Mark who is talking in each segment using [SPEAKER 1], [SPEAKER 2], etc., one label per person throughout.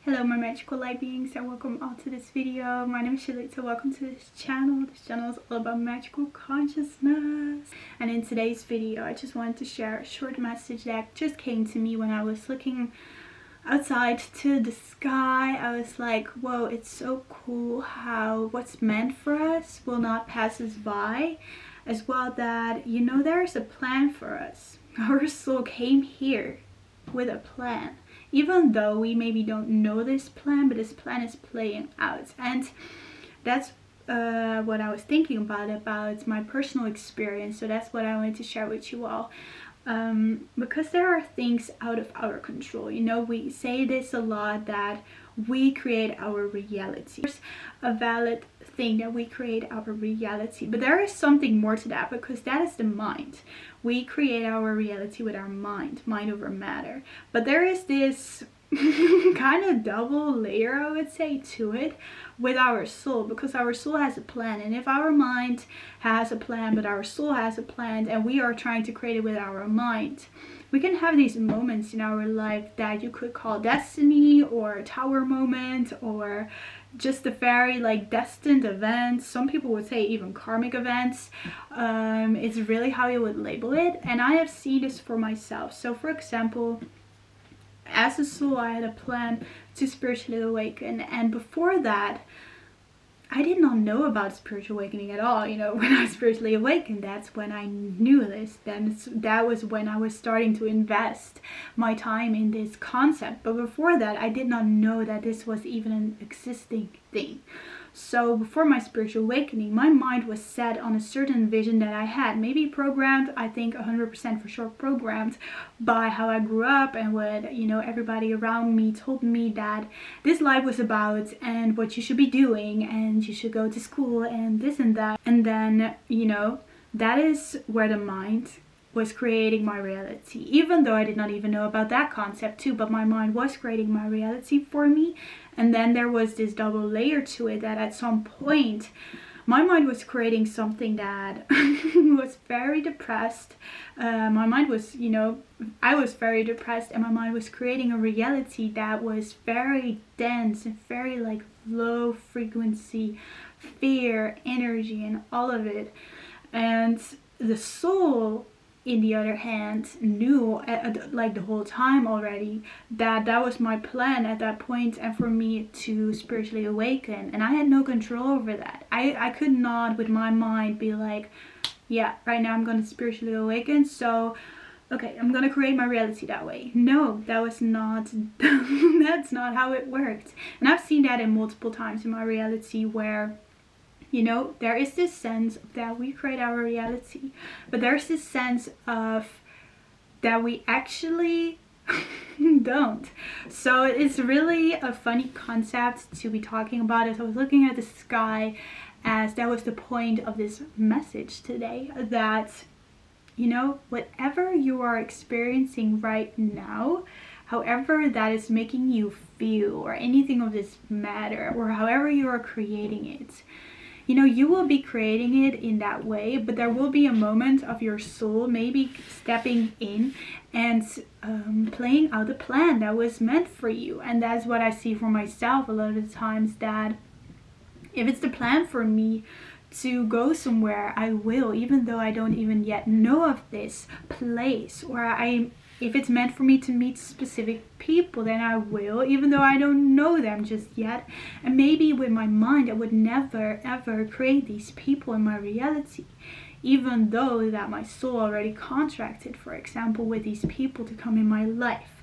[SPEAKER 1] Hello my magical light beings, and welcome all to this video. My name is Shalita. Welcome to this channel. This channel is all about magical consciousness. And in today's video, I just wanted to share a short message that just came to me when I was looking outside to the sky. I was like, whoa, it's so cool how what's meant for us will not pass us by. As well that, you know, there's a plan for us. Our soul came here with a plan. Even though we maybe don't know this plan, but this plan is playing out. And that's what I was thinking about my personal experience. So that's what I wanted to share with you all. Because there are things out of our control. You know, we say this a lot, that we create our reality. There's a valid thing that we create our reality, but there is something more to that, because that is the mind. We create our reality with our mind over matter. But there is this kind of double layer, I would say, to it with our soul, because our soul has a plan. And if our mind has a plan but our soul has a plan, and we are trying to create it with our mind, we can have these moments in our life that you could call destiny, or a tower moment, or just a very like destined event. Some people would say even karmic events. It's really how you would label it. And I have seen this for myself. So for example, as a soul, I had a plan to spiritually awaken, and before that I did not know about spiritual awakening at all. You know, when I spiritually awakened, that's when I knew this. Then that was when I was starting to invest my time in this concept. But before that, I did not know that this was even an existing thing. So before my spiritual awakening, my mind was set on a certain vision that I had. Maybe programmed, I think 100% for sure programmed by how I grew up and what, you know, everybody around me told me that this life was about, and what you should be doing, and you should go to school and this and that. And then, you know, that is where the mind was creating my reality, even though I did not even know about that concept too, but my mind was creating my reality for me. And then there was this double layer to it, that at some point my mind was creating something that was very depressed. My mind was, you know, I was very depressed, and my mind was creating a reality that was very dense and very like low frequency, fear, energy, and all of it. And the soul, in the other hand, knew like the whole time already that that was my plan at that point, and for me to spiritually awaken. And I had no control over that. I could not with my mind be like, yeah, right now I'm going to spiritually awaken, so okay, I'm going to create my reality that way. No, that was not that's not how it worked. And I've seen that in multiple times in my reality, where, you know, there is this sense that we create our reality, but there's this sense of that we actually don't. So it's really a funny concept to be talking about. As I was looking at the sky, as that was the point of this message today, that, you know, whatever you are experiencing right now, however that is making you feel, or anything of this matter, or however you are creating it, you know, you will be creating it in that way, but there will be a moment of your soul maybe stepping in and playing out the plan that was meant for you. And that's what I see for myself a lot of the times, that if it's the plan for me to go somewhere, I will, even though I don't even yet know of this place, or if it's meant for me to meet specific people, then I will, even though I don't know them just yet. And maybe with my mind, I would never ever create these people in my reality, even though that my soul already contracted, for example, with these people to come in my life.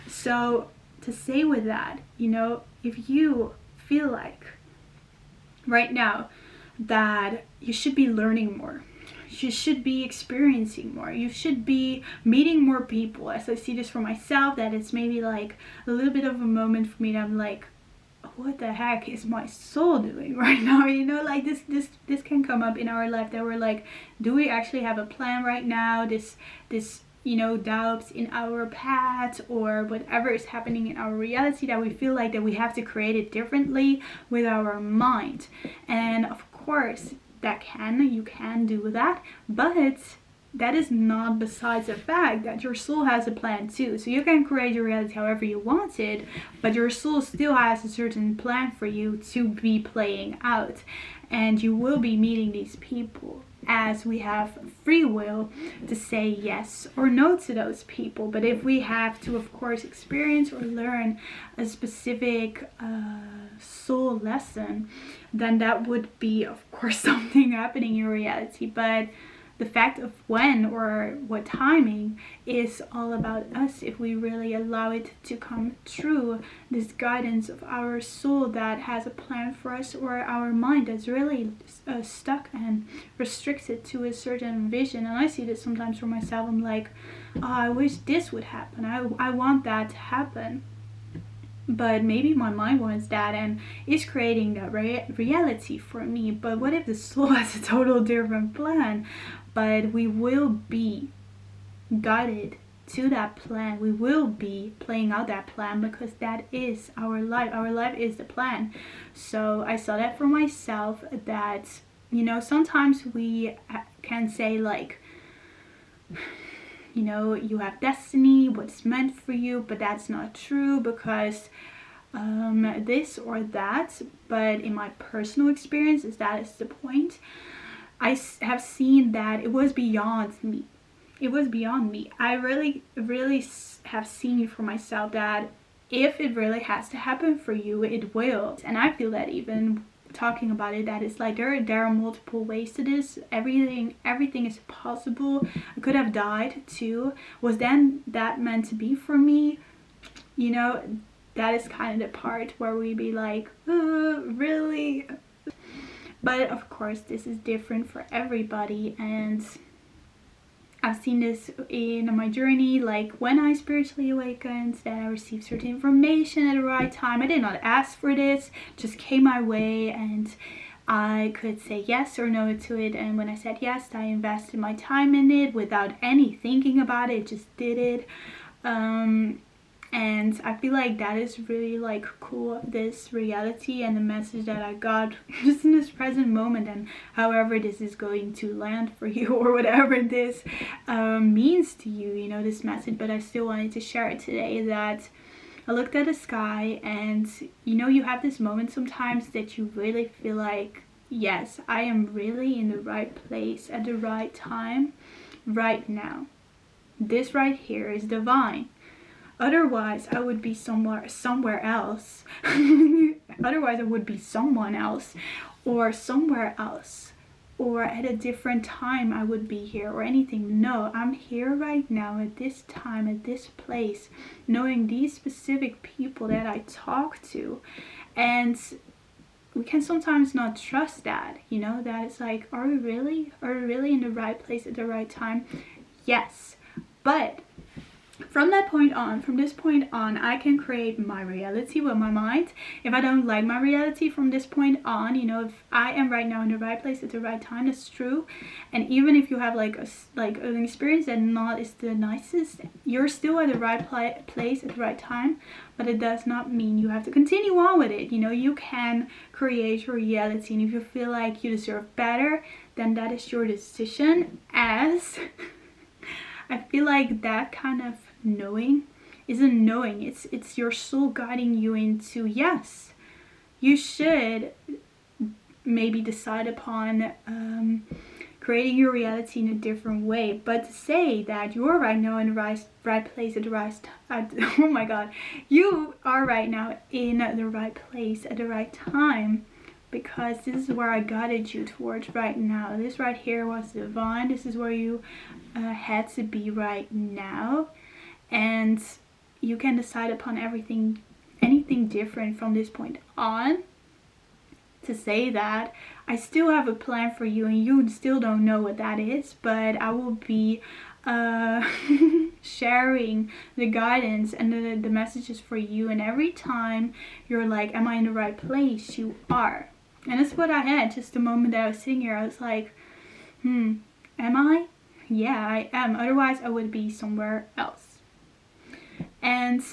[SPEAKER 1] So to say with that, you know, if you feel like right now that you should be learning more, you should be experiencing more, you should be meeting more people, as I see this for myself, that it's maybe like a little bit of a moment for me that I'm like, what the heck is my soul doing right now? You know, like this can come up in our life, that we're like, do we actually have a plan right now? This you know, doubts in our path, or whatever is happening in our reality, that we feel like that we have to create it differently with our mind. And of course that you can do that, but that is not besides the fact that your soul has a plan too. So you can create your reality however you want it, but your soul still has a certain plan for you to be playing out. And you will be meeting these people, as we have free will to say yes or no to those people. But if we have to, of course, experience or learn a specific soul lesson, then that would be, of course, something happening in your reality. But the fact of when or what timing is all about us, if we really allow it to come true, this guidance of our soul that has a plan for us, or our mind that's really stuck and restricted to a certain vision. And I see this sometimes for myself. I'm like, oh, I wish this would happen. I want that to happen. But maybe my mind wants that and is creating that reality for me. But what if the soul has a total different plan? But we will be guided to that plan. We will be playing out that plan, because that is our life. Our life is the plan. So I saw that for myself, that, you know, sometimes we can say like, you know, you have destiny, what's meant for you, but that's not true, because this or that. But in my personal experience, that is the point, I have seen that it was beyond me. It was beyond me. I really have seen for myself that if it really has to happen for you, it will. And I feel that even talking about it, that it's like there are multiple ways to this. Everything is possible. I could have died too. Was then that meant to be for me? You know, that is kind of the part where we be like, really? But of course, this is different for everybody, and I've seen this in my journey, like when I spiritually awakened, that I received certain information at the right time. I did not ask for this, just came my way, and I could say yes or no to it. And when I said yes, I invested my time in it without any thinking about it, just did it. And I feel like that is really like cool, this reality and the message that I got just in this present moment, and however this is going to land for you, or whatever this means to you, you know, this message. But I still wanted to share it today, that I looked at the sky, and you know, you have this moment sometimes that you really feel like, yes, I am really in the right place at the right time right now. This right here is divine. Otherwise, I would be somewhere else. Otherwise, I would be someone else, or somewhere else, or at a different time I would be here, or anything. No, I'm here right now at this time, at this place, knowing these specific people that I talk to. And we can sometimes not trust that, you know, that it's like, are we really in the right place at the right time? Yes, but from this point on, I can create my reality with my mind. If I don't like my reality from this point on, you know, if I am right now in the right place at the right time, that's true. And even if you have like an experience that not is the nicest, you're still at the right place at the right time. But it does not mean you have to continue on with it. You know, you can create your reality, and if you feel like you deserve better, then that is your decision. As I feel like that kind of knowing isn't knowing, it's your soul guiding you into, yes, you should maybe decide upon creating your reality in a different way. But to say that you're right now in the right place at the right oh my god, you are right now in the right place at the right time, because this is where I guided you towards right now. This right here was divine. This is where you had to be right now. And you can decide upon anything different from this point on. To say that I still have a plan for you, and you still don't know what that is, but I will be sharing the guidance and the messages for you. And every time you're like, am I in the right place? You are. And that's what I had just the moment that I was sitting here. I was like, am I? Yeah, I am. Otherwise, I would be somewhere else. And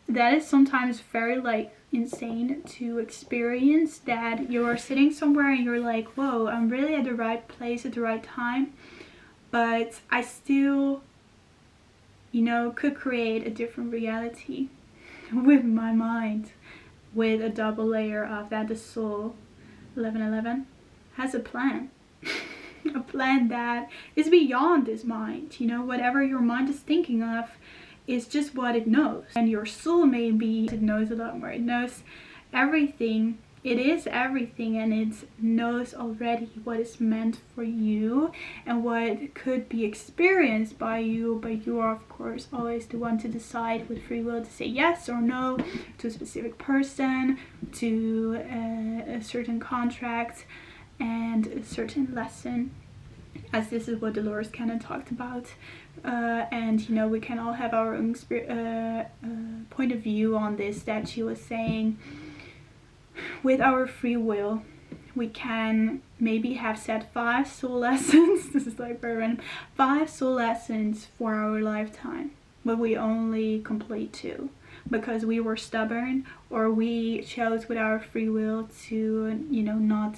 [SPEAKER 1] that is sometimes very like insane to experience, that you're sitting somewhere and you're like, whoa, I'm really at the right place at the right time. but I still, you know, could create a different reality with my mind, with a double layer of that. The soul 1111 has a plan. A plan that is beyond this mind. You know, whatever your mind is thinking of is just what it knows. And your soul, maybe it knows a lot more. It knows everything. It is everything, and it knows already what is meant for you and what could be experienced by you. But you are, of course, always the one to decide with free will to say yes or no to a specific person, to a certain contract and a certain lesson, as this is what Dolores kind of talked about. And you know, we can all have our own point of view on this, that she was saying with our free will we can maybe have set 5 soul lessons. This is like very random. 5 soul lessons for our lifetime, but we only complete 2 because we were stubborn, or we chose with our free will to, you know, not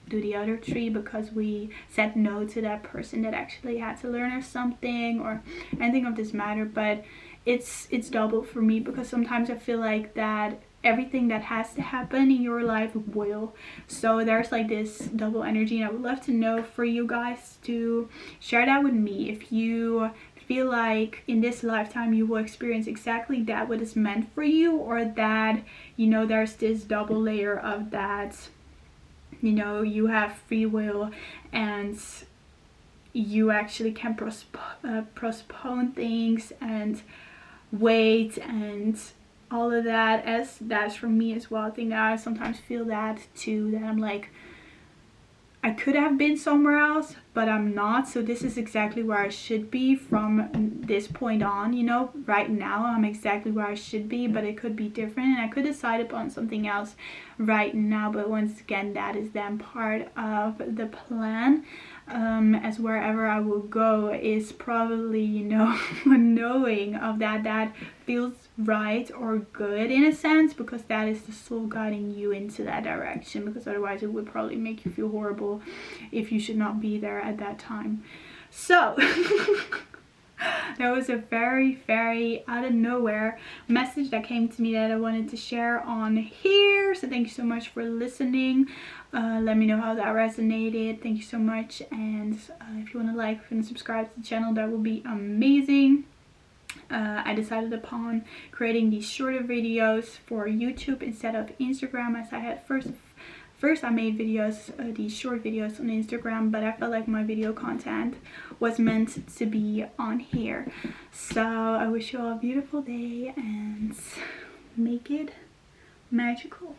[SPEAKER 1] do the other 3 because we said no to that person that actually had to learn or something, or anything of this matter. But it's double for me, because sometimes I feel like that everything that has to happen in your life will. So there's like this double energy, and I would love to know for you guys to share that with me. If you feel like in this lifetime you will experience exactly that what is meant for you, or that, you know, there's this double layer of that, you know, you have free will and you actually can postpone things and wait and all of that. As that's for me as well. I think that I sometimes feel that too, that I'm like, I could have been somewhere else, but I'm not. So this is exactly where I should be from this point on. You know, right now I'm exactly where I should be, but it could be different, and I could decide upon something else right now. But once again, that is then part of the plan. As wherever I will go is probably, you know, knowing of that feels right or good in a sense, because that is the soul guiding you into that direction, because otherwise it would probably make you feel horrible if you should not be there at that time. So that was a very, very out of nowhere message that came to me that I wanted to share on here. So thank you so much for listening. Let me know how that resonated. Thank you so much. And if you want to like and subscribe to the channel, that would be amazing. I decided upon creating these shorter videos for YouTube instead of Instagram, as I had first I made videos, these short videos on Instagram, but I felt like my video content was meant to be on here. So I wish you all a beautiful day and make it magical.